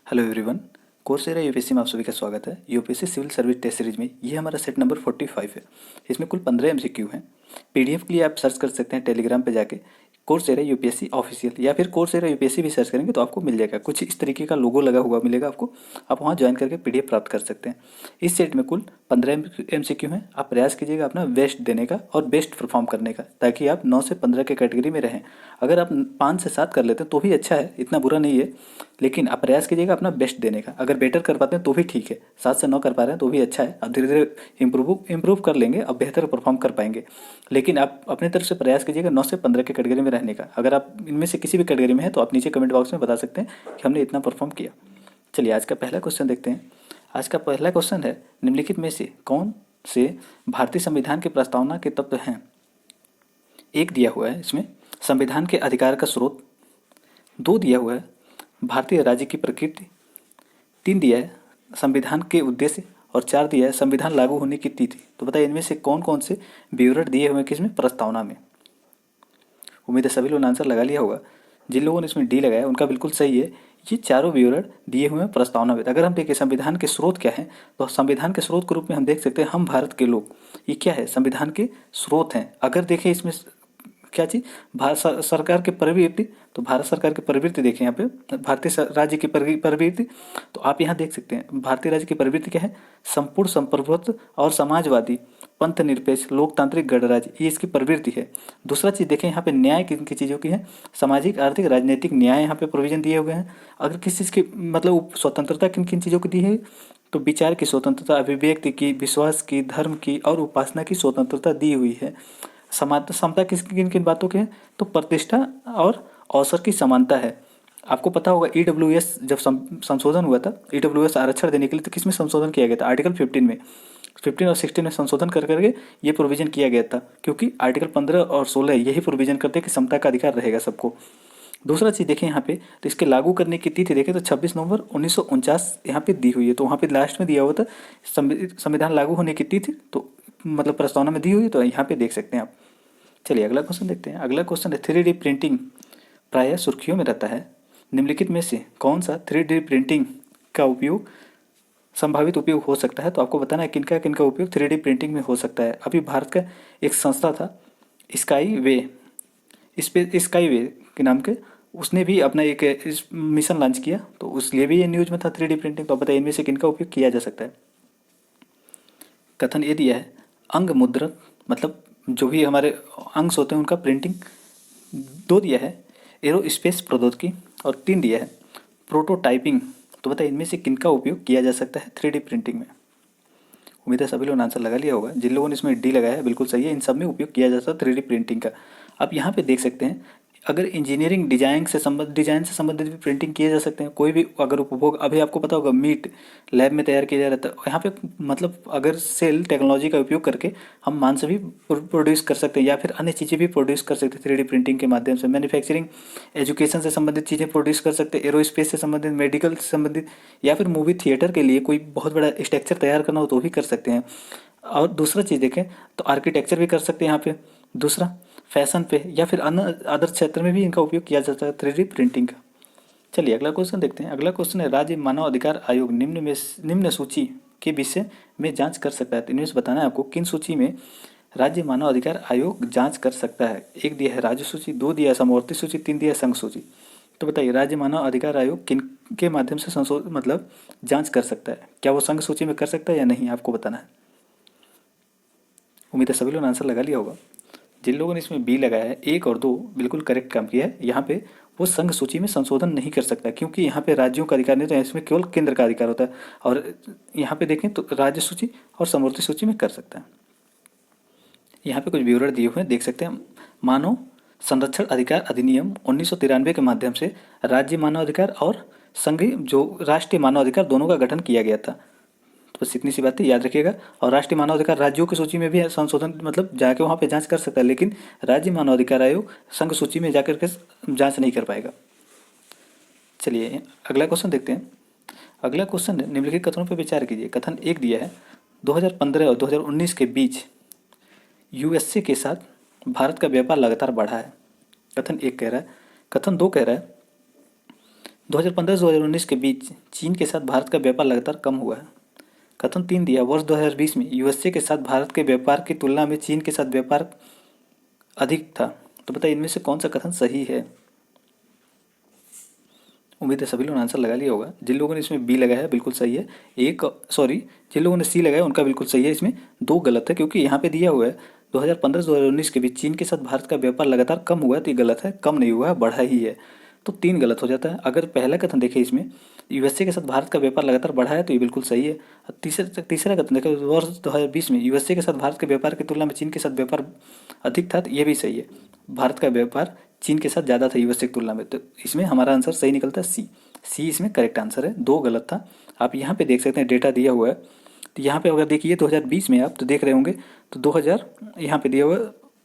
Hello everyone. Coursera UPSC में आप सभी का स्वागत है। UPSC civil service test series में ये हमारा सेट नंबर 45 है। इसमें कुल 15 एमसीक्यू हैं। पीडीएफ के लिए आप सर्च कर सकते हैं टेलीग्राम पे जाके कोर्सेरा यूपीएससी ऑफिशियल, या फिर कोर्सेरा यूपीएससी भी सर्च करेंगे तो आपको मिल जाएगा। कुछ इस तरीके का लोगो लगा हुआ मिलेगा आपको, आप वहाँ ज्वाइन करके पीडीएफ प्राप्त कर सकते हैं। इस सेट में कुल 15 एमसीक्यू हैं। आप प्रयास कीजिएगा अपना बेस्ट देने का और बेस्ट परफॉर्म करने का, ताकि आप 9 से 15 के कैटेगरी में रहें। अगर आप 5 से 7 कर लेते हैं तो भी अच्छा है, इतना बुरा नहीं है, लेकिन आप प्रयास कीजिएगा अपना बेस्ट देने का। अगर बेटर कर पाते हैं तो भी ठीक है, 7 से 9 कर पा रहे हैं तो भी अच्छा है। आप धीरे धीरे इम्प्रूव कर लेंगे, अब बेहतर परफॉर्म कर पाएंगे। लेकिन आप अपनी तरफ से प्रयास कीजिएगा 9 से 15 के कैटेगरी में रहने का। अगर आप इनमें से किसी भी कैटेगरी में हैं तो आप नीचे कमेंट बॉक्स में बता सकते हैं कि हमने इतना परफॉर्म किया। चलिए आज का पहला क्वेश्चन देखते हैं। आज का पहला क्वेश्चन है, निम्नलिखित में से कौन से भारतीय संविधान की प्रस्तावना के तत्व हैं। एक दिया हुआ है इसमें संविधान के अधिकार का स्रोत, 2 दिया हुआ है भारतीय राज्य की प्रकृति, 3 दिया है संविधान के उद्देश्य, और 4 दिया है संविधान लागू होने की तिथि। तो बताइए इनमें से कौन कौन से विवरण दिए हुए हैं किसमें, प्रस्तावना में। उम्मीद है सभी लोगों ने आंसर लगा लिया होगा। जिन लोगों ने इसमें डी लगाया उनका बिल्कुल सही है। ये चारों विवरण दिए हुए हैं प्रस्तावना में। अगर हम देखें संविधान के स्रोत क्या है, तो संविधान के स्रोत के रूप में हम देख सकते हैं हम भारत के लोग, ये क्या है, संविधान के स्रोत हैं। अगर देखें इसमें क्या चीज़, भारत सरकार के प्रवृत्ति, तो भारत सरकार की प्रवृत्ति देखें यहाँ पे भारतीय राज्य की प्रवृत्ति, तो आप यहाँ देख सकते हैं भारतीय राज्य की प्रवृत्ति क्या है, संपूर्ण संप्रभुत्व और समाजवादी पंथ निरपेक्ष लोकतांत्रिक गणराज्य, ये इसकी प्रवृत्ति है। दूसरा चीज़ देखें यहाँ पे न्याय किन की चीज़ों की है, सामाजिक आर्थिक राजनीतिक न्याय यहाँ पे प्रोविजन दिए हुए हैं। अगर किस चीज़ की मतलब स्वतंत्रता किन किन चीज़ों की दी है, तो विचार की स्वतंत्रता, अभिव्यक्ति की, विश्वास की, धर्म की और उपासना की स्वतंत्रता दी हुई है। समता किस किन किन बातों की है, तो प्रतिष्ठा और अवसर की समानता है। आपको पता होगा ईडब्ल्यूएस जब संशोधन हुआ था, ईडब्ल्यूएस आरक्षण देने के लिए, तो किसमें संशोधन किया गया था, आर्टिकल 15 में, 15 और 16 में संशोधन कर करके ये प्रोविजन किया गया था, क्योंकि आर्टिकल 15 और 16 यही प्रोविजन करते हैं कि समता का अधिकार रहेगा सबको। दूसरा चीज़ देखें यहाँ पे, तो इसके लागू करने की तिथि देखें तो 26 नवंबर 1949 यहाँ पे दी हुई है। तो वहाँ पे लास्ट में दिया हुआ था संविधान लागू होने की तिथि, तो मतलब प्रस्तावना में दी हुई है, तो यहाँ पे देख सकते हैं आप। चलिए अगला क्वेश्चन देखते हैं। अगला क्वेश्चन है 3D प्रिंटिंग प्रायः सुर्खियों में रहता है। निम्नलिखित में से कौन सा 3D प्रिंटिंग का उपयोग संभावित उपयोग हो सकता है। तो आपको बताना है किनका किनका उपयोग 3D प्रिंटिंग में हो सकता है। अभी भारत का एक संस्था था स्काई वे, स्काई वे के नाम के, उसने भी अपना एक मिशन लॉन्च किया, तो उस लिए भी ये न्यूज में था 3D प्रिंटिंग। तो बताइए इनमें से किनका उपयोग किया जा सकता है। कथन ए दिया है अंग मुद्रण, मतलब जो भी हमारे अंश होते हैं उनका प्रिंटिंग। 2 दिया है एरोस्पेस प्रौद्योगिकी, और 3 दिया है प्रोटोटाइपिंग। तो बताइए इनमें से किनका उपयोग किया जा सकता है 3D प्रिंटिंग में। उम्मीद है सभी लोगों ने आंसर लगा लिया होगा। जिन लोगों ने इसमें डी लगाया है बिल्कुल सही है, इन सब में उपयोग किया जा सकता है 3D प्रिंटिंग का। आप यहाँ पे देख सकते हैं अगर इंजीनियरिंग डिजाइन से संबंधित भी प्रिंटिंग किए जा सकते हैं। कोई भी अगर उपभोग, अभी आपको पता होगा मीट लैब में तैयार किया जा रहा था, यहाँ पे मतलब अगर सेल टेक्नोलॉजी का उपयोग करके हम मांस भी प्रोड्यूस कर सकते हैं, या फिर अन्य चीज़ें भी प्रोड्यूस कर सकते हैं 3D प्रिंटिंग के माध्यम से। मैन्युफैक्चरिंग, एजुकेशन से संबंधित चीज़ें प्रोड्यूस कर सकते हैं, एरोस्पेस से संबंधित, मेडिकल से संबंधित, या फिर मूवी थिएटर के लिए कोई बहुत बड़ा स्ट्रक्चर तैयार करना हो तो भी कर सकते हैं। और दूसरा चीज़ देखें तो आर्किटेक्चर भी कर सकते हैं यहाँ पे। दूसरा फैशन पे या फिर अन्य अदर क्षेत्र में भी इनका उपयोग किया जाता है 3D प्रिंटिंग का। चलिए अगला क्वेश्चन देखते हैं। अगला क्वेश्चन है राज्य मानव अधिकार आयोग निम्न सूची के विषय में जांच कर सकता है। तो इनमें से बताना है आपको किन सूची में राज्य मानव अधिकार आयोग जांच कर सकता है। एक दिया है राज्य सूची, 2 दिया है समवर्ती सूची, 3 दिया है संघ सूची। तो बताइए राज्य मानव अधिकार आयोग किन के माध्यम से संशोधन मतलब जांच कर सकता है। क्या वो संघ सूची में कर सकता है या नहीं, आपको बताना है। उम्मीद है सभी लोगों ने आंसर लगा लिया होगा। जिन लोगों ने इसमें बी लगाया है 1 और 2 बिल्कुल करेक्ट काम किया है। यहाँ पे वो संघ सूची में संशोधन नहीं कर सकता, क्योंकि यहाँ पे राज्यों का अधिकार नहीं होता है, इसमें केवल केंद्र का अधिकार होता है। और यहाँ पे देखें तो राज्य सूची और समवर्ती सूची में कर सकता है। यहाँ पे कुछ विवरण दिए हुए हैं, देख सकते हैं। मानव संरक्षण अधिकार अधिनियम 1993 के माध्यम से राज्य मानव अधिकार और संघीय जो राष्ट्रीय मानव अधिकार दोनों का गठन किया गया था। तो बस इतनी सी बातें याद रखिएगा। और राष्ट्रीय मानव अधिकार राज्यों की सूची में भी संशोधन मतलब जाके वहाँ पे जांच कर सकता है, लेकिन राज्य मानव अधिकार आयोग संघ सूची में जाकर के जांच नहीं कर पाएगा। चलिए अगला क्वेश्चन देखते हैं। अगला क्वेश्चन है निम्नलिखित कथनों पर विचार कीजिए। कथन 1 दिया है 2015 और 2019 के बीच यूएसए के साथ भारत का व्यापार लगातार बढ़ा है। कथन 1 कह रहा है। कथन 2 कह रहा है 2015 से 2019 के बीच चीन के साथ भारत का व्यापार लगातार कम हुआ है। कथन 3 दिया, वर्ष 2020 में यूएसए के साथ भारत के व्यापार की तुलना में चीन के साथ व्यापार अधिक था। तो बताइए इनमें से कौन सा कथन सही है। उम्मीद है सभी लोगों ने आंसर लगा लिया होगा। जिन लोगों ने इसमें बी लगाया है बिल्कुल सही है। जिन लोगों ने सी लगाया उनका बिल्कुल सही है। इसमें दो गलत है, क्योंकि यहाँ पे दिया हुआ है 2015 से 2019 के बीच चीन के साथ भारत का व्यापार लगातार कम हुआ है, तो ये गलत है, कम नहीं हुआ है, बढ़ा ही है। तो 3 गलत हो जाता है। अगर पहला कथन देखें इसमें यूएसए के साथ भारत का व्यापार लगातार बढ़ा है, तो ये बिल्कुल सही है। और तीसरा कथन देखें वर्ष 2020 में यूएसए के साथ भारत के व्यापार की तुलना में चीन के साथ व्यापार अधिक था, तो ये भी सही है। भारत का व्यापार चीन के साथ ज़्यादा था यूएसए की तुलना में, तो इसमें हमारा आंसर सही निकलता है सी इसमें करेक्ट आंसर है। 2 गलत था। आप यहाँ पे देख सकते हैं डेटा दिया हुआ है, तो यहाँ पे अगर देखिए 2020 में आप तो देख रहे होंगे, तो 2000 यहाँ पे दिया हुआ है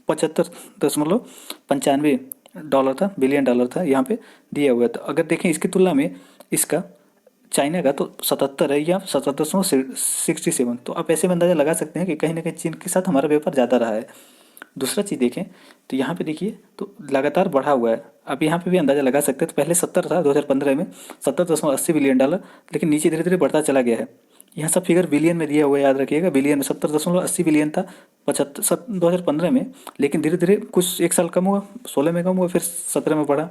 75.95 डॉलर था, बिलियन डॉलर था यहाँ पे दिया हुआ है। तो अगर देखें इसकी तुलना में इसका चाइना का तो 77 है या 77.67। तो आप ऐसे में अंदाज़ा लगा सकते हैं कि कहीं ना कहीं चीन के साथ हमारा व्यापार ज़्यादा रहा है। दूसरा चीज़ देखें तो यहाँ पे देखिए तो लगातार बढ़ा हुआ है। आप यहाँ पे भी अंदाज़ा लगा सकते हैं, तो पहले 70 था 2015 में, 70.80 बिलियन डॉलर, लेकिन नीचे धीरे धीरे बढ़ता चला गया है। यहाँ सब फिगर बिलियन में दिया हुआ है, याद रखिएगा। बिलियन में 70.80 बिलियन था 2015 में, लेकिन धीरे धीरे कुछ एक साल कम हुआ, 16 में कम हुआ, फिर 17 में बढ़ा,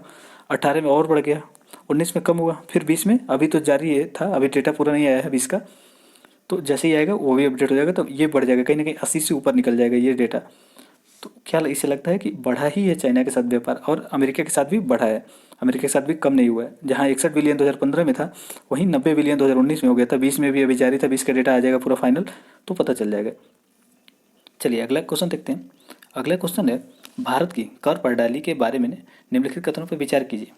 18 में और बढ़ गया, 19 में कम हुआ, फिर 20 में, अभी तो जारी है था, अभी डेटा पूरा नहीं आया है 20 का। तो जैसे ही आएगा वो भी अपडेट हो जाएगा, तो ये बढ़ जाएगा, कहीं ना कहीं 80 से ऊपर निकल जाएगा ये डेटा। तो क्या इसे लगता है कि बढ़ा ही है चाइना के साथ व्यापार, और अमेरिका के साथ भी बढ़ा है, अमेरिका के साथ भी कम नहीं हुआ है। जहाँ 61 बिलियन 2015 में था, वहीं 90 बिलियन 2019 में हो गया था। 20 में भी अभी जारी था, 20 का डेटा आ जाएगा पूरा फाइनल, तो पता चल जाएगा। चलिए अगला क्वेश्चन देखते हैं। अगला क्वेश्चन है, भारत की कर प्रणाली के बारे में निम्नलिखित कथनों पर विचार कीजिए।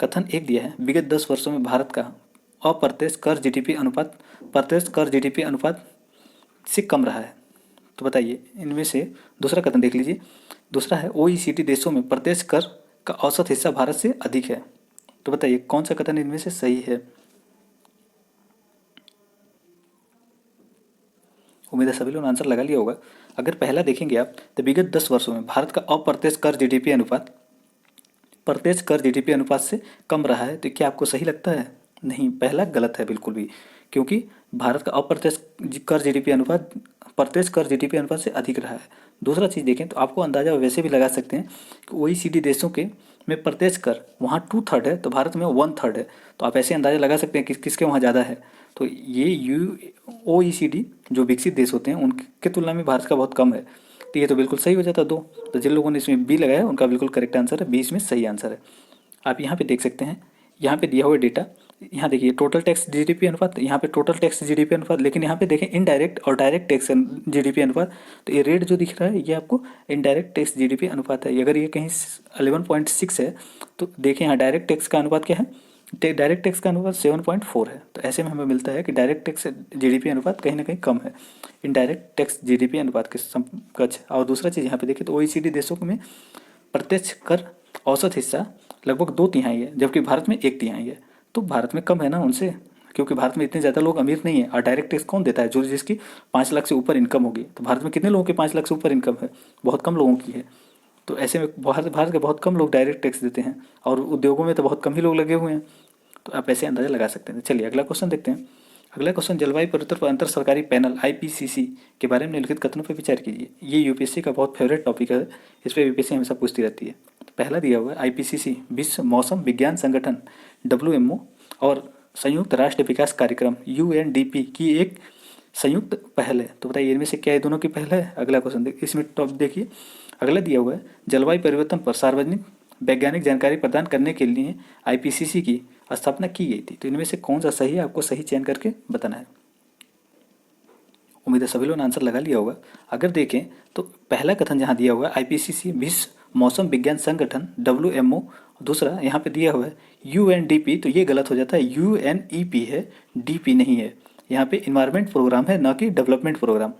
कथन 1 दिया है, विगत 10 वर्षों में भारत का अप्रत्यक्ष कर जीडीपी अनुपात प्रत्यक्ष कर जीडीपी अनुपात से कम रहा है। तो बताइए इनमें से दूसरा कथन देख लीजिए। दूसरा है, ओईसीडी देशों में प्रत्यक्ष कर का औसत हिस्सा भारत से अधिक है। तो बताइए कौन सा कथन इनमें से सही है। उम्मीद है सभी लोगों ने आंसर लगा लिया होगा। अगर पहला देखेंगे आप, तो विगत 10 वर्षों में भारत का अप्रत्यक्ष कर जीडीपी अनुपात प्रत्यक्ष कर जीडीपी अनुपात से कम रहा है, तो क्या आपको सही लगता है। नहीं, पहला गलत है बिल्कुल भी, क्योंकि भारत का अप्रत्यक्ष कर जीडीपी अनुपात प्रत्यक्ष कर जीडीपी अनुपात से अधिक रहा है। दूसरा चीज़ देखें तो आपको अंदाजा वैसे भी लगा सकते हैं कि ओईसीडी देशों के में प्रत्यक्ष कर वहाँ 2/3 है, तो भारत में 1/3 है। तो आप ऐसे अंदाजा लगा सकते हैं कि किसके वहाँ ज़्यादा है। तो ये ओईसीडी जो विकसित देश होते हैं उनके तुलना में भारत का बहुत कम है, तो ये तो बिल्कुल सही हो जाता है 2। तो जिन लोगों ने इसमें बी लगाया उनका बिल्कुल करेक्ट आंसर है, 20 में सही आंसर है। आप यहाँ पे देख सकते हैं, यहाँ पे दिया हुआ डेटा, यहाँ देखिए टोटल टैक्स जीडीपी अनुपात, यहाँ पे टोटल टैक्स जीडीपी अनुपात, लेकिन यहाँ पे देखें इनडायरेक्ट और डायरेक्ट टैक्स जीडीपी अनुपात। तो ये रेड जो दिख रहा है ये आपको इनडायरेक्ट टैक्स जीडीपी अनुपात है। अगर ये कहीं 11.6 है, तो देखें यहाँ डायरेक्ट टैक्स का अनुपात क्या है, डायरेक्ट टैक्स का अनुपात 7.4 है। तो ऐसे में हमें मिलता है कि डायरेक्ट टैक्स जीडीपी अनुपात कहीं ना कहीं कम है इनडायरेक्ट टैक्स जीडीपी अनुपात के समकक्ष। और दूसरा चीज़ यहाँ पे देखिए तो ओईसीडी देशों में प्रत्यक्ष कर औसत हिस्सा लगभग 2/3 है, जबकि भारत में 1/3 है। तो भारत में कम है ना उनसे, क्योंकि भारत में इतने ज़्यादा लोग अमीर नहीं है। और डायरेक्ट टैक्स कौन देता है, जो जिसकी 5 लाख से ऊपर इनकम होगी। तो भारत में कितने लोगों की 5 लाख से ऊपर इनकम है, बहुत कम लोगों की है। तो ऐसे में भारत के बहुत कम लोग डायरेक्ट टैक्स देते हैं, और उद्योगों में तो बहुत कम ही लोग लगे हुए हैं। तो आप ऐसे अंदाजा लगा सकते हैं। चलिए अगला क्वेश्चन देखते हैं। अगला क्वेश्चन, जलवायु परिवर्तन पर अंतर सरकारी पैनल आईपीसीसी के बारे में निम्नलिखित कथनों पर विचार कीजिए। ये यूपीएससी का बहुत फेवरेट टॉपिक है, इस पर यूपीएससी हमेशा पूछती रहती है। पहला दिया हुआ है, आईपीसीसी विश्व मौसम विज्ञान संगठन डब्ल्यूएमओ और संयुक्त राष्ट्र विकास कार्यक्रम यूएनडीपी की एक संयुक्त पहल है। तो बताइए इनमें से क्या ये दोनों की पहल है। अगला क्वेश्चन इसमें टॉप देखिए। अगला दिया हुआ है, जलवायु परिवर्तन पर सार्वजनिक वैज्ञानिक जानकारी प्रदान करने के लिए आईपीसीसी की स्थापना की गई थी। तो इनमें से कौन सा सही है, आपको सही चयन करके बताना है। उम्मीद है सभी लोगों ने आंसर लगा लिया होगा। अगर देखें तो पहला कथन जहाँ दिया हुआ है आईपीसीसी विश्व मौसम विज्ञान संगठन डब्ल्यूएमओ, दूसरा यहाँ पे दिया हुआ है यूएनडीपी, तो ये गलत हो जाता है, यूएनईपी है, डीपी नहीं है। यहाँ पे इन्वायरमेंट प्रोग्राम है, ना कि डेवलपमेंट प्रोग्राम।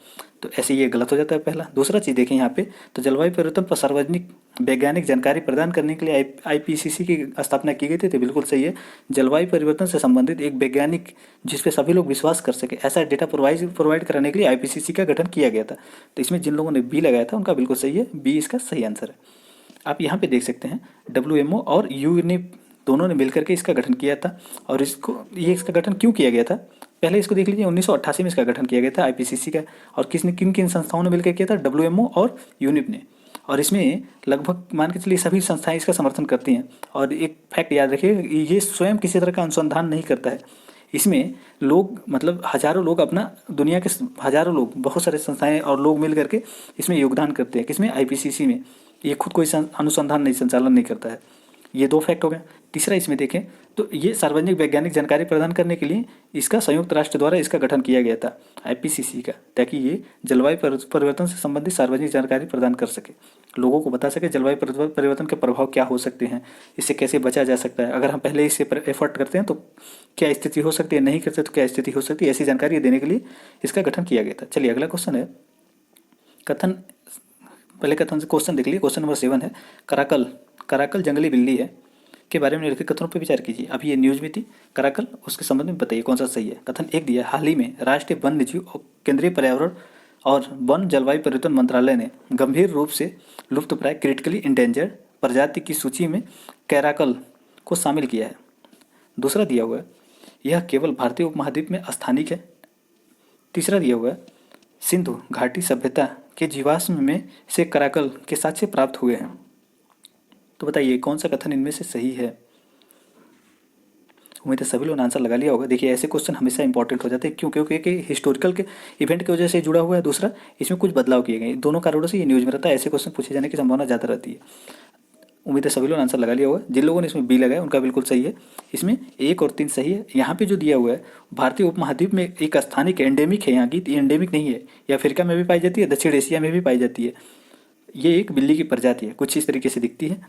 तो ऐसे ये गलत हो जाता है पहला। दूसरा चीज़ देखें यहाँ पे, तो जलवायु परिवर्तन पर सार्वजनिक वैज्ञानिक जानकारी प्रदान करने के लिए आईपीसीसी की स्थापना की गई थी, तो बिल्कुल सही है। जलवायु परिवर्तन से संबंधित एक वैज्ञानिक जिस पे सभी लोग विश्वास कर सके, ऐसा डेटा प्रोवाइड कराने के लिए आईपीसीसी का गठन किया गया था। तो इसमें जिन लोगों ने बी लगाया था उनका बिल्कुल सही है, बी इसका सही आंसर है। आप यहाँ पे देख सकते हैं डब्ल्यूएमओ और दोनों ने मिलकर के इसका गठन किया था। और इसका गठन क्यों किया गया था, पहले इसको देख लीजिए। 1988 में इसका गठन किया गया था आईपीसीसी का। और किसने, किन किन संस्थाओं ने मिलकर किया था, डब्ल्यूएमओ और यूनिप ने। और इसमें लगभग मान के चलिए सभी संस्थाएं इसका समर्थन करती हैं। और एक फैक्ट याद रखिए, ये स्वयं किसी तरह का अनुसंधान नहीं करता है। इसमें लोग, मतलब हजारों लोग अपना, दुनिया के हजारों लोग, बहुत सारे संस्थाएं और लोग मिल करके इसमें योगदान करते हैं। किसमें, आईपीसीसी में। ये खुद कोई अनुसंधान नहीं, संचालन नहीं करता है। ये दो फैक्ट हो गए। तीसरा इसमें देखें तो ये सार्वजनिक वैज्ञानिक जानकारी प्रदान करने के लिए इसका संयुक्त राष्ट्र द्वारा इसका गठन किया गया था, आईपीसीसी का, ताकि ये जलवायु परिवर्तन से संबंधित सार्वजनिक जानकारी प्रदान कर सके, लोगों को बता सके जलवायु परिवर्तन के प्रभाव क्या हो सकते हैं, इससे कैसे बचा जा सकता है, अगर हम पहले इससे एफर्ट करते हैं तो क्या स्थिति हो सकती है, नहीं करते तो क्या स्थिति हो सकती है, ऐसी जानकारी देने के लिए इसका गठन किया गया था। चलिए अगला क्वेश्चन है कथन। पहले कथन से क्वेश्चन देख लीजिए। क्वेश्चन नंबर 7 है, कराकल जंगली बिल्ली है के बारे में निम्नलिखित कथनों पर विचार कीजिए। अभी ये न्यूज में थी कराकल, उसके संबंध में बताइए कौन सा सही है। कथन 1 दिया, हाल ही में राष्ट्रीय वन्य जीव और केंद्रीय पर्यावरण और वन जलवायु परिवर्तन मंत्रालय ने गंभीर रूप से लुप्तप्राय क्रिटिकली इंडेंजर्ड प्रजाति की सूची में कैराकल को शामिल किया है। दूसरा दिया हुआ है, यह केवल भारतीय उपमहाद्वीप में स्थानिक है। तीसरा दिया हुआ है, सिंधु घाटी सभ्यता के जीवाश्म में से कराकल के साक्ष्य प्राप्त हुए हैं। तो बताइए कौन सा कथन इनमें से सही है। उम्मीद है सभी लोगों ने आंसर लगा लिया होगा। देखिए ऐसे क्वेश्चन हमेशा इंपॉर्टेंट हो जाते हैं, क्यों, क्योंकि हिस्टोरिकल के इवेंट की वजह से जुड़ा हुआ है। दूसरा, इसमें कुछ बदलाव किए गए, दोनों कारणों से ये न्यूज में रहता है, ऐसे क्वेश्चन पूछे जाने की संभावना ज़्यादा रहती है। उम्मीद है सभी लोगों ने आंसर लगा लिया होगा। जिन लोगों ने इसमें बी लगाया उनका बिल्कुल सही है। इसमें 1 और 3 सही है। यहाँ पे जो दिया हुआ है, भारतीय उपमहाद्वीप में एक स्थानिक एंडेमिक है, यहाँ की एंडेमिक नहीं है, या अफ्रीका में भी पाई जाती है, दक्षिण एशिया में भी पाई जाती है। ये एक बिल्ली की प्रजाति है, कुछ इस तरीके से दिखती है,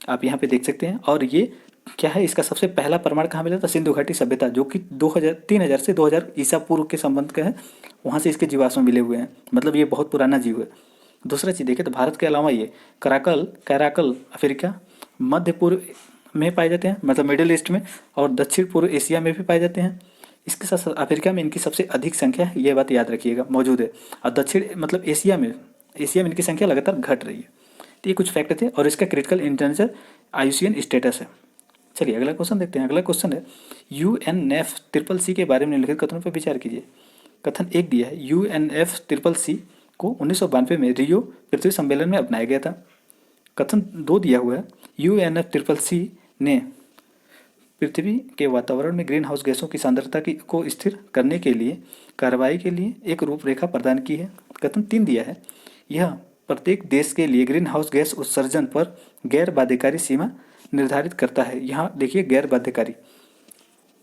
आप यहाँ पे देख सकते हैं। और ये क्या है, इसका सबसे पहला प्रमाण कहाँ मिला था, सिंधु घाटी सभ्यता, जो कि 3000 से 2000 ईसा पूर्व के संबंध का है, वहाँ से इसके जीवाश्म मिले हुए हैं, मतलब ये बहुत पुराना जीव है। दूसरा चीज़ देखें तो भारत के अलावा ये कैराकल अफ्रीका, मध्य पूर्व में पाए जाते हैं, मतलब मिडिल ईस्ट में, और दक्षिण पूर्व एशिया में भी पाए जाते हैं। इसके साथ साथ अफ्रीका में इनकी सबसे अधिक संख्या है, ये बात याद रखिएगा, मौजूद है। और दक्षिण मतलब एशिया में इनकी संख्या लगातार घट रही है। तो ये कुछ फैक्ट थे, और इसका क्रिटिकल इंडेंजर IUCN स्टेटस है। चलिए अगला क्वेश्चन देखते हैं। अगला क्वेश्चन है, UNFCCC के बारे में निम्नलिखित कथनों पर विचार कीजिए। कथन 1 दिया है, UNFCCC को 1992 में रियो पृथ्वी सम्मेलन में अपनाया गया था। कथन 2 दिया हुआ है, UNFCCC ने पृथ्वी के वातावरण में ग्रीन हाउस गैसों की सांद्रता को स्थिर करने के लिए कार्रवाई के लिए एक रूपरेखा प्रदान की है। कथन 3 दिया है, यह प्रत्येक देश के लिए ग्रीन हाउस गैस उत्सर्जन पर गैर बाध्यकारी सीमा निर्धारित करता है। यहाँ देखिए गैर बाध्यकारी।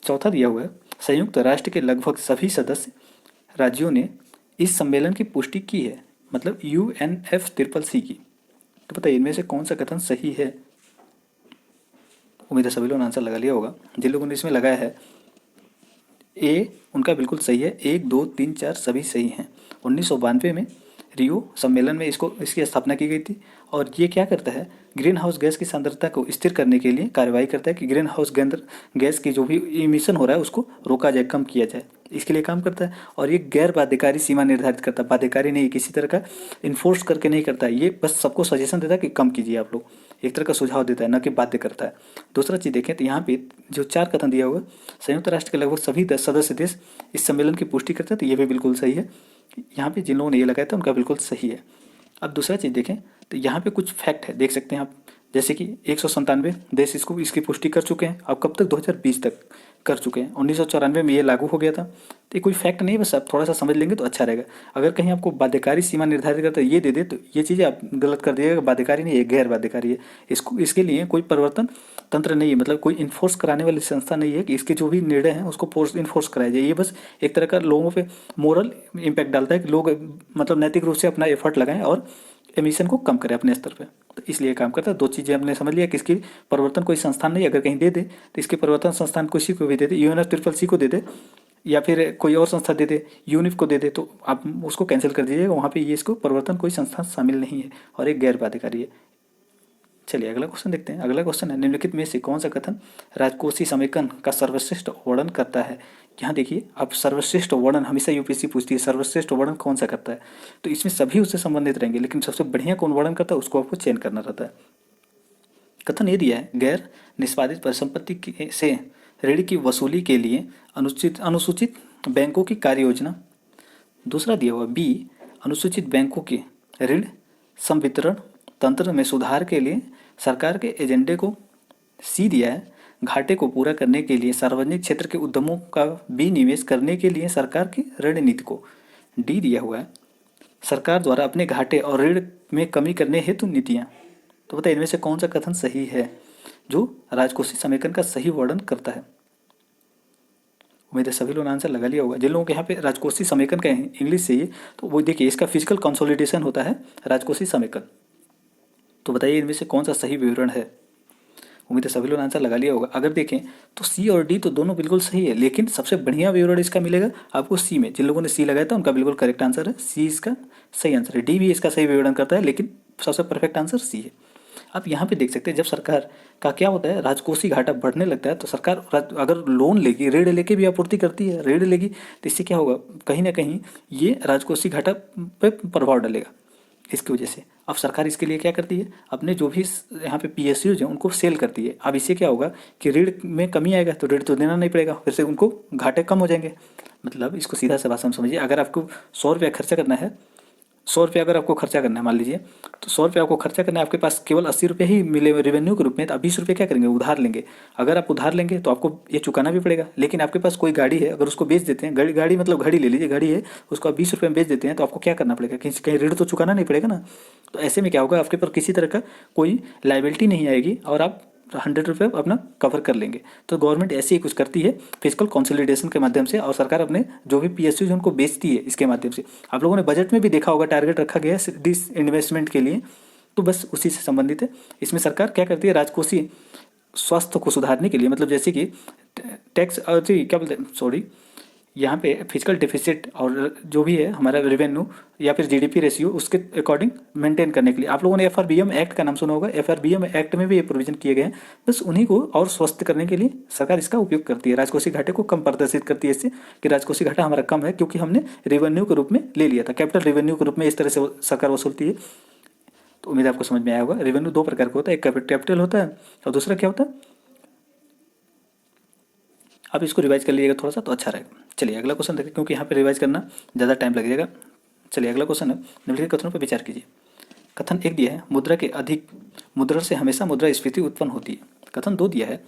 चौथा दिया हुआ है, संयुक्त राष्ट्र के लगभग सभी सदस्य राज्यों ने इस सम्मेलन की पुष्टि की है, मतलब UNFCCC की। तो बताइए इनमें से कौन सा कथन सही है। उम्मीद है सभी लोगों ने आंसर लगा लिया होगा। जिन लोगों ने इसमें लगाया है ए, उनका बिल्कुल सही है। 1, 2, 3, 4 सभी सही हैं। 1992 में रियो सम्मेलन में इसकी स्थापना की गई थी। और ये क्या करता है, ग्रीन हाउस गैस की सांद्रता को स्थिर करने के लिए कार्रवाई करता है कि ग्रीन हाउस गैस की जो भी इमिशन हो रहा है उसको रोका जाए, कम किया जाए, इसके लिए काम करता है। और ये गैर बाध्यकारी सीमा निर्धारित करता है, बाध्यकारी नहीं, किसी तरह का इन्फोर्स करके नहीं करता है, ये बस सबको सजेशन देता है कि कम कीजिए आप लोग, एक तरह का सुझाव देता है, न कि बाध्य करता है। दूसरा चीज़ देखें तो यहाँ पे जो 4 कथन दिया हुआ, संयुक्त राष्ट्र के लगभग सभी सदस्य देश इस सम्मेलन की पुष्टि करते हैं, तो ये भी बिल्कुल सही है। यहाँ पे जिन लोगों ने ये लगाया था उनका बिल्कुल सही है। अब दूसरा चीज़ देखें तो यहाँ पे कुछ फैक्ट है, देख सकते हैं आप, जैसे कि 197 देश इसकी पुष्टि कर चुके हैं। अब कब तक, 2020 तक कर चुके हैं। 1994 में ये लागू हो गया था। तो ये कोई फैक्ट नहीं है, बस आप थोड़ा सा समझ लेंगे तो अच्छा रहेगा। अगर कहीं आपको बाध्यकारी सीमा निर्धारित करता है ये दे दे, तो ये चीज़ें आप गलत कर दिएगा, बाध्यकारी नहीं है, गैर बाध्यकारी है। इसके लिए कोई परिवर्तन तंत्र नहीं है, मतलब कोई इन्फोर्स कराने वाली संस्था नहीं है कि इसके जो भी निर्णय हैं उसको इन्फोर्स कराया जाए। ये बस एक तरह का लोगों पे मोरल इम्पैक्ट डालता है कि लोग मतलब नैतिक रूप से अपना एफर्ट लगाएं और एमिशन को कम करें अपने स्तर पे। तो इसलिए काम करता है। 2 चीज़ें हमने समझ लिया कि इसकी प्रवर्तन कोई संस्थान नहीं, अगर कहीं दे दे तो इसके प्रवर्तन संस्थान किसी को भी दे दे, UNFCCC को दे दे या फिर कोई और संस्था दे दे, यूनिफ को दे दे, तो आप उसको कैंसिल कर दीजिएगा। वहाँ पे ये इसको प्रवर्तन कोई संस्था शामिल नहीं है और एक गैर बाध्यकारी है। चलिए अगला क्वेश्चन देखते हैं। अगला क्वेश्चन है, निम्नलिखित में से कौन सा कथन राजकोषीय समेकन का सर्वश्रेष्ठ वर्णन करता है। यहाँ देखिए, अब सर्वश्रेष्ठ वर्णन हमेशा यूपीएससी पूछती है, सर्वश्रेष्ठ वर्णन कौन सा करता है, तो इसमें सभी उससे संबंधित रहेंगे, लेकिन सबसे बढ़िया कौन वर्णन करता है उसको आपको चयन करना रहता है। कथन ये दिया है, गैर निष्पादित परिसंपत्ति से ऋण की वसूली के लिए अनुसूचित बैंकों की कार्य योजना। दूसरा दिया हुआ बी, अनुसूचित बैंकों के ऋण संवितरण तंत्र में सुधार के लिए सरकार के एजेंडे को। सी दिया है, घाटे को पूरा करने के लिए सार्वजनिक क्षेत्र के उद्यमों का विनिवेश करने के लिए सरकार की रणनीति को। डी दिया हुआ है, सरकार द्वारा अपने घाटे और ऋण में कमी करने हेतु नीतियाँ। तो बताइए इनमें से कौन सा कथन सही है जो राजकोषीय समेकन का सही वर्णन करता है। उम्मीद है सभी लोगों ने आंसर लगा लिया होगा। जिन लोगों के यहाँ पे राजकोषीय समेकन का इंग्लिश चाहिए तो वो देखिए, इसका फिजिकल कंसोलिडेशन होता है राजकोषीय समेकन। तो बताइए इनमें से कौन सा सही विवरण है। उम्मीद है सभी लोगों ने आंसर लगा लिया होगा। अगर देखें तो सी और डी तो दोनों बिल्कुल सही है, लेकिन सबसे बढ़िया विवरण इसका मिलेगा आपको सी में। जिन लोगों ने सी लगाया था उनका बिल्कुल करेक्ट आंसर है, सी इसका सही आंसर है। डी भी इसका सही विवरण करता है, लेकिन सबसे परफेक्ट आंसर सी है। आप यहाँ पे देख सकते हैं, जब सरकार का क्या होता है, राजकोषीय घाटा बढ़ने लगता है तो सरकार अगर लोन लेगी, ऋण लेके भी आपूर्ति करती है, ऋण लेगी तो इससे क्या होगा, कहीं ना कहीं ये राजकोषीय घाटा पे प्रभाव डालेगा। इसकी वजह से अब सरकार इसके लिए क्या करती है, अपने जो भी यहाँ पे पीएसयूज हैं उनको सेल करती है। अब इससे क्या होगा कि ऋण में कमी आएगा तो ऋण तो देना नहीं पड़ेगा, फिर से उनको घाटे कम हो जाएंगे। मतलब इसको सीधा सा भाषा में समझिए, अगर आपको 100 रुपया खर्चा करना है, 100 रुपया अगर आपको खर्चा करना है मान लीजिए, तो 100 रुपया आपको खर्चा करना है, आपके पास केवल 80 रुपये ही मिले रेवेन्यू के रूप में, तो आप 20 रुपये क्या करेंगे, उधार लेंगे। अगर आप उधार लेंगे तो आपको ये चुकाना भी पड़ेगा। लेकिन आपके पास कोई गाड़ी है, अगर उसको बेच देते हैं, गाड़ी मतलब घड़ी ले लीजिए, घड़ी है उसको आप 20 रुपये में बेच देते हैं, तो आपको क्या करना पड़ेगा, कहीं ऋण तो चुकाना नहीं पड़ेगा ना। तो ऐसे में क्या होगा, आपके पर किसी तरह का कोई लाइबिलिटी नहीं आएगी और आप 100 रुपये अपना कवर कर लेंगे। तो गवर्नमेंट ऐसे ही कुछ करती है फिजिकल कंसोलिडेशन के माध्यम से, और सरकार अपने जो भी पीएसयूज उनको बेचती है इसके माध्यम से। आप लोगों ने बजट में भी देखा होगा, टारगेट रखा गया है डिस इन्वेस्टमेंट के लिए, तो बस उसी से संबंधित है। इसमें सरकार क्या करती है, राजकोषीय स्वास्थ्य को सुधारने के लिए, मतलब जैसे कि टैक्स क्या बोलते हैं, सॉरी, यहाँ पे फिजिकल डेफिसिट और जो भी है हमारा रेवेन्यू या फिर जीडीपी रेशियो, उसके अकॉर्डिंग मेंटेन करने के लिए। आप लोगों ने एफआरबीएम एक्ट का नाम सुना होगा, एफआरबीएम एक्ट में भी ये प्रोविजन किए गए हैं। बस उन्हीं को और स्वस्थ करने के लिए सरकार इसका उपयोग करती है, राजकोषीय घाटे को कम प्रदर्शित करती है इससे, कि राजकोषीय घाटा हमारा कम है क्योंकि हमने रेवेन्यू के रूप में ले लिया था, कैपिटल रेवेन्यू के रूप में इस तरह से सरकार वसूलती है। तो उम्मीद आपको समझ में आया होगा। रेवेन्यू दो प्रकार का होता है, एक कैपिटल होता है और दूसरा क्या होता है, आप इसको रिवाइज कर लीजिएगा थोड़ा सा तो अच्छा रहेगा। चलिए अगला क्वेश्चन देखिए, क्योंकि यहाँ पे रिवाइज करना ज़्यादा टाइम लग जाएगा। चलिए अगला क्वेश्चन है, निम्नलिखित कथनों पर विचार कीजिए। कथन एक दिया है, मुद्रा के अधिक मुद्रण से हमेशा मुद्रास्फीति उत्पन्न होती है। कथन दो दिया है,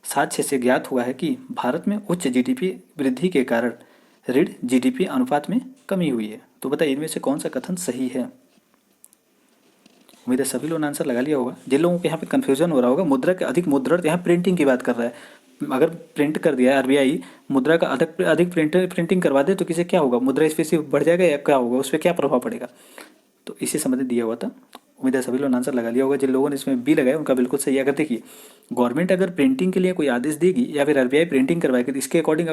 साक्ष्य से ज्ञात हुआ है कि भारत में उच्च जीडीपी वृद्धि के कारण ऋण जीडीपी अनुपात में कमी हुई है। तो बताइए इनमें से कौन सा कथन सही है। उम्मीद है सभी लोगों ने आंसर लगा लिया होगा। जिन लोगों को यहाँ पे कन्फ्यूजन हो रहा होगा, मुद्रा के अधिक मुद्रण, यहाँ प्रिंटिंग की बात कर रहा है। अगर प्रिंट कर दिया है आरबीआई, मुद्रा का अधिक प्रिंटिंग करवा दे तो किसे क्या होगा, मुद्रास्फीति बढ़ जाएगा या क्या होगा, उस पर क्या प्रभाव पड़ेगा। तो इसी संबंधित दिया हुआ था। उम्मीद है सभी लोगों ने आंसर लगा लिया होगा। जिन लोगों ने इसमें बी लगाया उनका बिल्कुल सही है। अगर देखिए गवर्नमेंट अगर प्रिंटिंग के लिए कोई आदेश देगी या फिर आरबीआई प्रिंटिंग करवाएगी तो इसके अकॉर्डिंग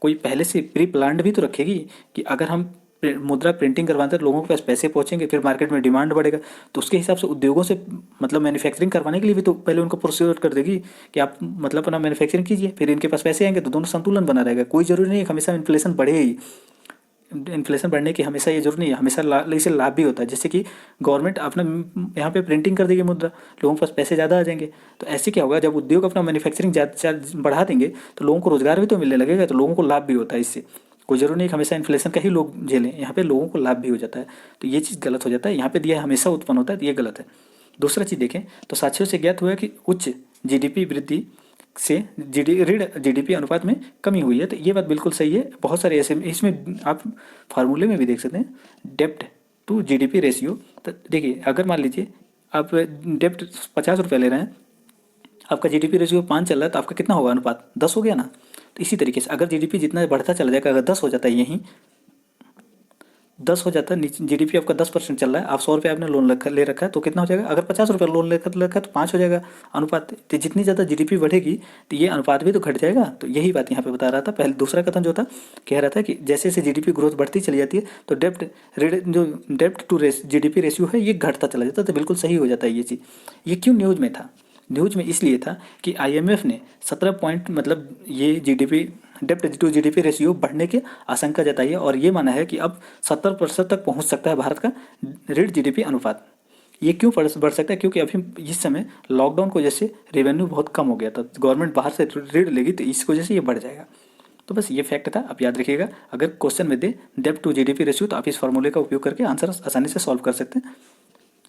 कोई पहले से प्री प्लान्ड भी तो रखेगी कि अगर हम मुद्रा प्रिंटिंग करवाते हैं तो लोगों के पास पैसे पहुंचेंगे, फिर मार्केट में डिमांड बढ़ेगा, तो उसके हिसाब से उद्योगों से मतलब मैन्युफैक्चरिंग करवाने के लिए भी तो पहले उनको प्रोसीजर कर देगी कि आप मतलब अपना मैन्युफैक्चरिंग कीजिए, फिर इनके पास पैसे आएंगे तो दोनों संतुलन बना रहेगा। कोई जरूरी नहीं है हमेशा इन्फ्लेशन बढ़े ही, इन्फ्लेशन बढ़ने की हमेशा ये जरूरी नहीं है, हमेशा इससे लाभ भी होता है। जैसे कि गवर्नमेंट अपना यहाँ पे प्रिंटिंग कर देगी मुद्रा, लोगों के पास पैसे ज़्यादा आ जाएंगे, तो ऐसे क्या होगा, जब उद्योग अपना मैन्युफैक्चरिंग बढ़ा देंगे तो लोगों को रोजगार भी तो मिलने लगेगा, तो लोगों को लाभ भी होता है इससे। कोई जरूरी नहीं कि हमेशा इन्फ्लेशन का ही लोग झेलें, यहाँ पे लोगों को लाभ भी हो जाता है। तो ये चीज़ गलत हो जाता है, यहाँ पे दिया हमेशा उत्पन्न होता है, तो ये गलत है। दूसरा चीज़ देखें तो साक्ष्यों से ज्ञात हुआ है कि उच्च जीडीपी वृद्धि से ऋण जीडीपी अनुपात में कमी हुई है, तो ये बात बिल्कुल सही है। बहुत सारे ऐसे इसमें आप फार्मूले में भी देख सकते हैं, डेप्ट टू जीडीपी रेशियो। तो देखिए अगर मान लीजिए आप डेप्ट 50 रुपये ले रहे हैं, आपका जीडीपी रेशियो 5 चल रहा है, तो आपका कितना होगा अनुपात, 10 हो गया ना। तो इसी तरीके से अगर जीडीपी जितना बढ़ता चला जाएगा, अगर 10 हो जाता है, यहीं 10 हो जाता है, जीडीपी आपका 10% चल रहा है, आप 100 रुपये आपने लोन ले रखा है, तो कितना हो जाएगा, अगर 50 रुपये लोन लेकर रखा है तो 5 हो जाएगा अनुपात। तो जितनी ज़्यादा जीडीपी बढ़ेगी तो ये अनुपात भी तो घट जाएगा। तो यही बात यहाँ पे बता रहा था। पहले दूसरा कथन जो था कह रहा था कि जैसे जैसे जीडीपी ग्रोथ बढ़ती चली जाती है तो डेप्ट टू जीडीपी रेशियो है ये घटता चला जाता है। तो बिल्कुल सही हो जाता है ये चीज़। ये क्यों न्यूज़ में था, न्यूज़ में इसलिए था कि आईएमएफ ने 17 पॉइंट मतलब ये जीडीपी डेप्ट टू जीडीपी रेशियो बढ़ने की आशंका जताई है, और ये माना है कि अब 70% तक पहुंच सकता है भारत का ऋण जीडीपी अनुपात। ये क्यों बढ़ सकता है? क्योंकि अभी इस समय लॉकडाउन की वजह से रेवेन्यू बहुत कम हो गया था, गवर्नमेंट बाहर से ऋण लेगी, तो इस वजह से ये बढ़ जाएगा। तो बस ये फैक्ट था, आप याद रखिएगा। अगर क्वेश्चन में दे डेब्ट टू जीडीपी रेशियो, तो आप इस फॉर्मूले का उपयोग करके आंसर आसानी से सॉल्व कर सकते हैं।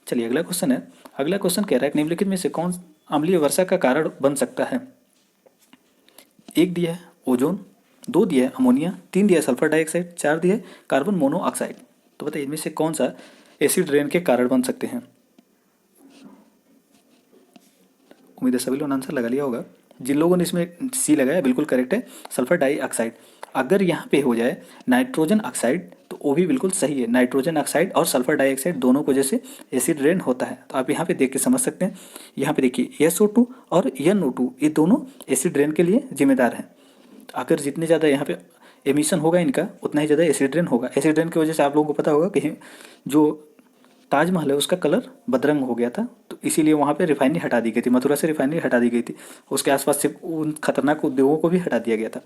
चलिए अगला क्वेश्चन है। अगला क्वेश्चन कह रहा है निम्नलिखित में से कौन अम्लीय वर्षा का कारण बन सकता है? एक दिया है ओजोन, दो दिया है अमोनिया, तीन दिया है सल्फर डाइऑक्साइड, चार दिया है कार्बन मोनोऑक्साइड। तो बताइए इनमें से कौन सा एसिड रेन के कारण बन सकते हैं? उम्मीद है सभी लोगों ने आंसर लगा लिया होगा। जिन लोगों ने इसमें सी लगाया बिल्कुल करेक्ट है, सल्फर डाइऑक्साइड। अगर यहाँ पे हो जाए नाइट्रोजन ऑक्साइड तो वो भी बिल्कुल सही है। नाइट्रोजन ऑक्साइड और सल्फर डाइऑक्साइड दोनों को जैसे एसिड रेन होता है, तो आप यहाँ पे देख के समझ सकते हैं। यहाँ पे देखिए SO2 और NO2 ये दोनों एसिड रेन के लिए जिम्मेदार हैं। अगर जितने ज़्यादा यहाँ पे एमिशन होगा इनका, उतना ही ज़्यादा एसिड रेन होगा। एसिड रेन की वजह से आप लोगों को पता होगा कि जो ताजमहल है उसका कलर बदरंग हो गया था, तो इसीलिए वहाँ पे रिफाइनरी हटा दी गई थी, मथुरा से रिफाइनरी हटा दी गई थी। उसके आसपास से उन खतरनाक उद्योगों को भी हटा दिया गया था।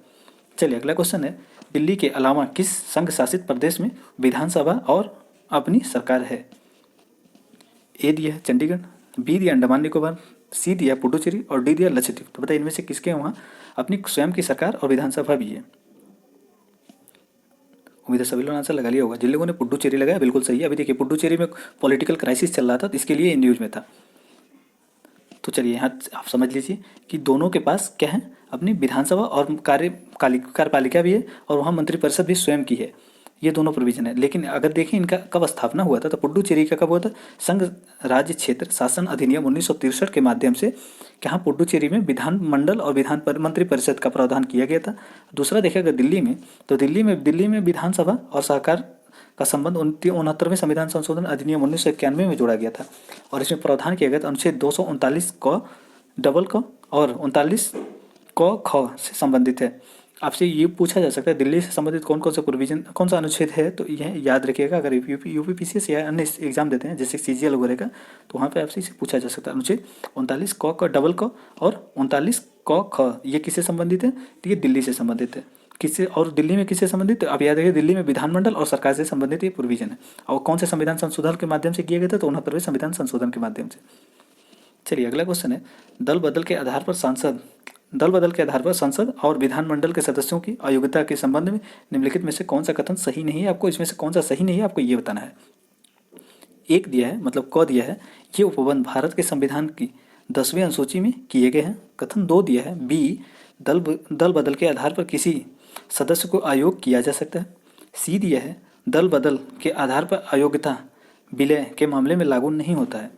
चलिए अगला क्वेश्चन है। दिल्ली के अलावा किस संघ शासित प्रदेश में विधानसभा और अपनी सरकार है? ए दिया है चंडीगढ़, बी दिया अंडमान निकोबार, सी दिया पुडुचेरी और डी दिया लक्षद्वीप। तो बताइए इनमें से किसके वहाँ अपनी स्वयं की सरकार और विधानसभा भी है? उम्मीद है सभी लोगों ने आंसर लगा लिया होगा। जिन लोगों ने पुडुचेरी लगाया बिल्कुल सही है। अभी देखिए पुडुचेरी में पॉलिटिकल क्राइसिस चल रहा था, तो इसके लिए न्यूज में था। तो चलिए यहाँ आप समझ लीजिए कि दोनों के पास क्या है, अपनी विधानसभा और कार्यपालिका भी है, और वहाँ मंत्रिपरिषद भी स्वयं की है। ये दोनों प्रोविजन है। लेकिन अगर देखें इनका कब स्थापना हुआ था, तो पुडुचेरी का कब हुआ था? संघ राज्य क्षेत्र शासन अधिनियम 1963 के माध्यम से यहाँ पुडुचेरी में विधानमंडल और मंत्रिपरिषद का प्रावधान किया गया था। दूसरा देखेगा दिल्ली में, तो दिल्ली में विधानसभा और सरकार का संबंध 69वें संविधान संशोधन अधिनियम 1991 में जोड़ा गया था, और इसमें प्रावधान किया गया था अनुच्छेद 239 क डबल क और 39 क ख से संबंधित है। आपसे ये पूछा जा सकता है दिल्ली से संबंधित कौन कौन सा प्रोविजन, कौन सा अनुच्छेद है, तो यह याद रखिएगा। अगर यूपीपीसीएस या अन्य एग्जाम देते हैं जैसे CGL वगैरह का, तो वहाँ पे आपसे इसे पूछा जा सकता है। अनुच्छेद 39 क डबल क और 39 क ख ये किससे संबंधित है? तो ये दिल्ली से संबंधित है। किससे, और दिल्ली में किससे संबंधित है? आप याद रखिए दिल्ली में विधानमंडल और सरकार से संबंधित ये प्रोविजन है। और कौन से संविधान संशोधन के माध्यम से किया गया था? तो 69वें संविधान संशोधन के माध्यम से। चलिए अगला क्वेश्चन है। दल बदल के आधार पर संसद और विधानमंडल के सदस्यों की अयोग्यता के संबंध में निम्नलिखित में से कौन सा कथन सही नहीं है? आपको इसमें से कौन सा सही नहीं है आपको ये बताना है। एक दिया है, मतलब क दिया है, ये उपबंध भारत के संविधान की 10वीं अनुसूची में किए गए हैं। कथन दो दिया है, बी दल बदल के आधार पर किसी सदस्य को अयोग्य किया जा सकता है। सी दिया है, दल बदल के आधार पर अयोग्यता विलय के मामले में लागू नहीं होता है।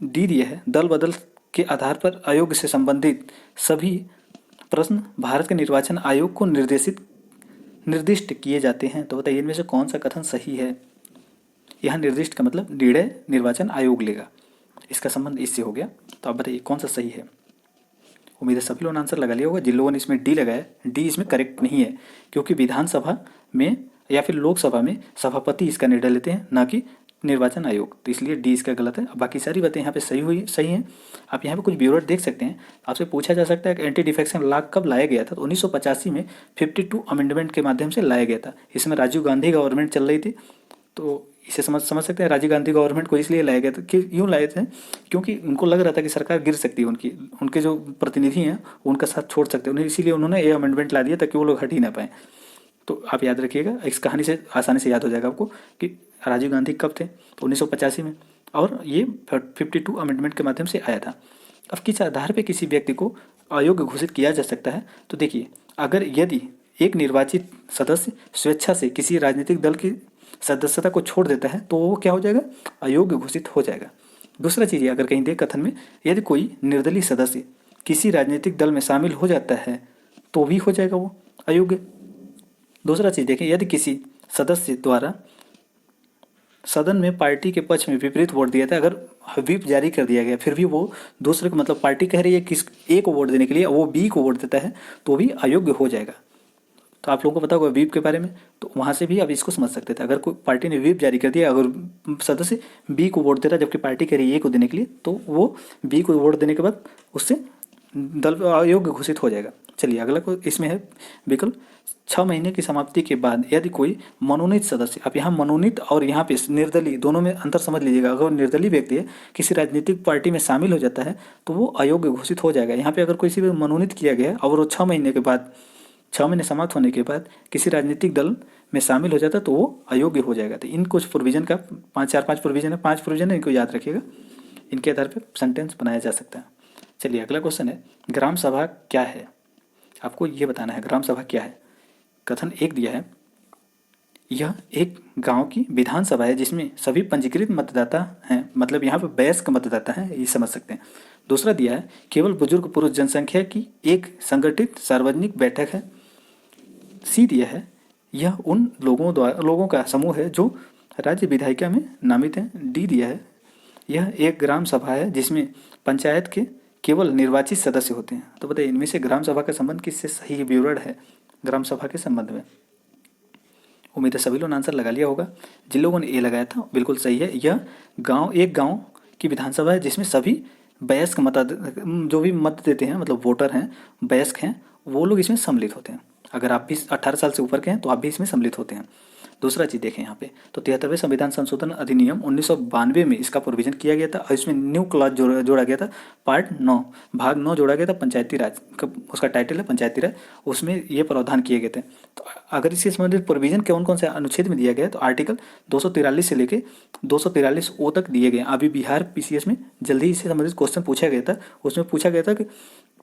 डी दिया है, दल बदल के आधार पर अयोग्य से संबंधित सभी प्रश्न भारत के निर्वाचन आयोग को निर्दिष्ट किए जाते हैं। तो बताइए इनमें से कौन सा कथन सही है? यहाँ निर्दिष्ट का मतलब निर्णय निर्वाचन आयोग लेगा, इसका संबंध इससे हो गया। तो आप बताइए कौन सा सही है? उम्मीद है सभी लोगों ने आंसर लगा लिया होगा। जिन लोगों ने इसमें डी लगाया, डी इसमें करेक्ट नहीं है, क्योंकि विधानसभा में या फिर लोकसभा में सभापति इसका निर्णय लेते हैं, ना कि निर्वाचन आयोग। तो इसलिए डी इसका गलत है। बाकी सारी बातें यहाँ पे सही हैं। आप यहाँ पे कुछ ब्यूरो देख सकते हैं। आपसे पूछा जा सकता है कि एंटी डिफेक्शन लॉ कब लाया गया था? तो 1985 में 52 अमेंडमेंट के माध्यम से लाया गया था। इसमें राजीव गांधी गवर्नमेंट चल रही थी, तो इसे समझ सकते हैं। राजीव गांधी गवर्नमेंट को इसलिए लाया गया था कि यूँ लाए थे क्योंकि उनको लग रहा था कि सरकार गिर सकती है, उनके जो प्रतिनिधि हैं उनका साथ छोड़ सकते हैं उन्हें, इसीलिए उन्होंने ये अमेंडमेंट ला दिया ताकि वो लोग हट ही ना पाएँ। तो आप याद रखिएगा, इस कहानी से आसानी से याद हो जाएगा आपको कि राजीव गांधी कब थे? तो 1985 में, और ये 52 अमेंडमेंट के माध्यम से आया था। अब किस आधार पर किसी व्यक्ति को अयोग्य घोषित किया जा सकता है? तो देखिए, अगर यदि एक निर्वाचित सदस्य स्वेच्छा से किसी राजनीतिक दल की सदस्यता को छोड़ देता है तो वो क्या हो जाएगा? अयोग्य घोषित हो जाएगा। दूसरा चीज़, अगर कहीं दे कथन में, यदि कोई निर्दलीय सदस्य किसी राजनीतिक दल में शामिल हो जाता है तो भी हो जाएगा वो अयोग्य। दूसरा चीज़ देखें, यदि किसी सदस्य द्वारा सदन में पार्टी के पक्ष में विपरीत वोट दिया था, अगर व्हिप जारी कर दिया गया, फिर भी वो दूसरे को, मतलब पार्टी कह रही है किस ए को वोट देने के लिए, वो बी को वोट देता है तो भी अयोग्य हो जाएगा। तो आप लोगों को पता होगा व्हिप के बारे में, तो वहाँ से भी आप इसको समझ सकते थे। अगर कोई पार्टी ने व्हिप जारी कर दिया, अगर सदस्य बी को वोट दे रहा है जबकि पार्टी कह रही है ए को देने के लिए, तो वो बी को वोट देने के बाद उससे दल अयोग्य घोषित हो जाएगा। चलिए अगला को इसमें है विकल्प 6 महीने की समाप्ति के बाद यदि कोई मनोनीत सदस्य, अब यहाँ मनोनीत और यहाँ पे निर्दलीय दोनों में अंतर समझ लीजिएगा। अगर निर्दलीय व्यक्ति है, किसी राजनीतिक पार्टी में शामिल हो जाता है तो वो अयोग्य घोषित हो जाएगा। यहाँ पे अगर किसी को मनोनीत किया गया है और वो 6 महीने के बाद, 6 महीने समाप्त होने के बाद किसी राजनीतिक दल में शामिल हो जाता है तो वो अयोग्य हो जाएगा। तो इन कुछ प्रोविजन का 5 प्रोविजन है, 5 प्रोविजन है, इनको याद रखिएगा। इनके आधार पर सेंटेंस बनाया जा सकता है। चलिए अगला क्वेश्चन है, ग्राम सभा क्या है? आपको ये बताना है ग्राम सभा क्या है। कथन 1 दिया है, यह एक गांव की विधानसभा है जिसमें सभी पंजीकृत मतदाता हैं, मतलब यहाँ पे वयस्क मतदाता हैं, ये समझ सकते हैं। दूसरा दिया है, केवल बुजुर्ग पुरुष जनसंख्या की एक संगठित सार्वजनिक बैठक है। सी दिया है, यह उन लोगों का समूह है जो राज्य विधायिका में नामित हैं। डी दिया है, यह एक ग्राम सभा है जिसमें पंचायत के केवल निर्वाचित सदस्य होते हैं। तो बताइए इनमें से ग्राम सभा का संबंध किससे सही विवरण है ग्राम सभा के संबंध में? उम्मीद है सभी लोगों ने आंसर लगा लिया होगा। जिन लोगों ने ए लगाया था बिल्कुल सही है। यह एक गांव की विधानसभा है जिसमें सभी वयस्क जो भी मत देते हैं, मतलब वोटर हैं, वयस्क हैं, वो लोग इसमें सम्मिलित होते हैं। अगर आप भी 18 साल से ऊपर के हैं तो आप भी इसमें सम्मिलित होते हैं। दूसरा चीज़ देखें यहाँ पे, तो 73वें संविधान संशोधन अधिनियम 1992 में इसका प्रोविजन किया गया था और इसमें न्यू क्लॉज जोड़ा गया था। पार्ट 9 भाग 9 जोड़ा गया था पंचायती राज का, उसका टाइटल है पंचायती राज। उसमें ये प्रावधान किए गए थे। तो अगर इससे संबंधित प्रोविजन कौन कौन से अनुच्छेद में दिया गया है, तो आर्टिकल 243 से लेके 243 ओ तक दिए गए। अभी बिहार पीसीएस में जल्दी इससे संबंधित क्वेश्चन पूछा गया था। उसमें पूछा गया था कि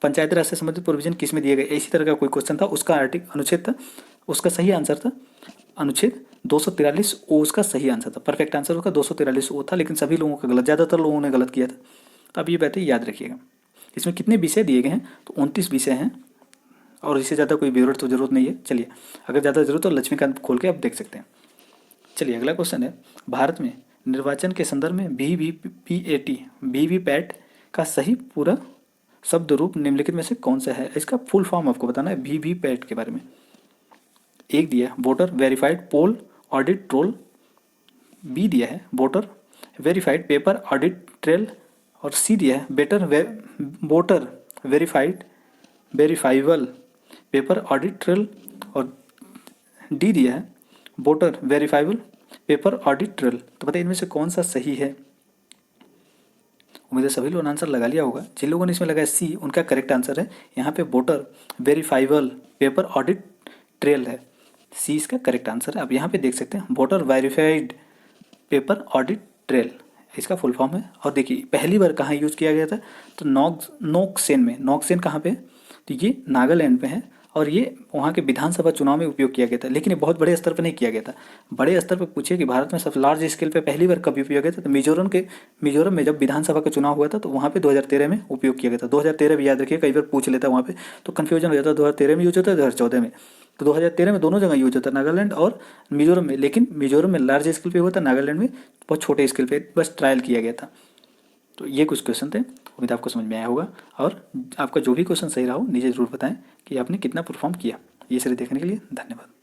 पंचायती राज से संबंधित प्रोविजन किस में दिए गए, इसी तरह का कोई क्वेश्चन था। उसका अनुच्छेद था, उसका सही आंसर था अनुच्छेद 243 ओ, उसका सही आंसर था। परफेक्ट आंसर उसका 243 ओ था, लेकिन सभी लोगों का गलत, ज़्यादातर लोगों ने गलत किया था। तो अब ये बातें याद रखिएगा। इसमें कितने विषय दिए गए हैं, तो 29 विषय हैं और इससे ज़्यादा कोई विवरण तो जरूरत नहीं है। चलिए अगर ज़्यादा जरूरत तो लक्ष्मीकांत खोल के आप देख सकते हैं। चलिए अगला क्वेश्चन है, भारत में निर्वाचन के संदर्भ में वीवीपैट का सही पूरा शब्द रूप निम्नलिखित में से कौन सा है? इसका फुल फॉर्म आपको बताना है वीवीपैट के बारे में। 1 दिया है, वोटर वेरीफाइड पोल ऑडिट ट्रोल। बी दिया है, voter verified paper audit trail. और सी दिया है, voter verifiable paper audit trail. और डी दिया है, voter verifiable paper audit trail. तो बताइए इनमें से कौन सा सही है? उम्मीद है सभी लोगों ने आंसर लगा लिया होगा। जिन लोगों ने इसमें लगाया सी, उनका करेक्ट आंसर है यहाँ पे voter verifiable paper audit trail है। सी इसका करेक्ट आंसर है। आप यहाँ पे देख सकते हैं voter verified paper audit trail इसका फुल फॉर्म है। और देखिए पहली बार कहाँ यूज़ किया गया था, तो नोकसेन में। नोकसेन कहाँ पे? तो ये नागालैंड में है और ये वहाँ के विधानसभा चुनाव में उपयोग किया गया था, लेकिन ये बहुत बड़े स्तर पर नहीं किया गया था। बड़े स्तर पर पूछिए कि भारत में सब लार्ज स्केल पे पहली बार कब उपयोग किया था, तो मिजोरम में जब विधानसभा का चुनाव हुआ था तो वहाँ पे 2013 में उपयोग किया गया था। 2013 भी याद रखिए, कई बार पूछ लेता है वहाँ पे तो कन्फ्यूजन हो जाता है। 2013 में यूज होता है, 2014 में। तो 2013 में दोनों जगह यूज होता है, नागालैंड और मिजोरम में। लेकिन मिजोरम में लार्ज स्केल पे हुआ था, नागालैंड में बहुत छोटे स्केल पे बस ट्रायल किया गया था। तो ये कुछ क्वेश्चन थे, उम्मीद आपको समझ में आया होगा। और आपका जो भी क्वेश्चन सही रहा हो नीचे ज़रूर बताएं कि आपने कितना परफॉर्म किया। ये सारे देखने के लिए धन्यवाद।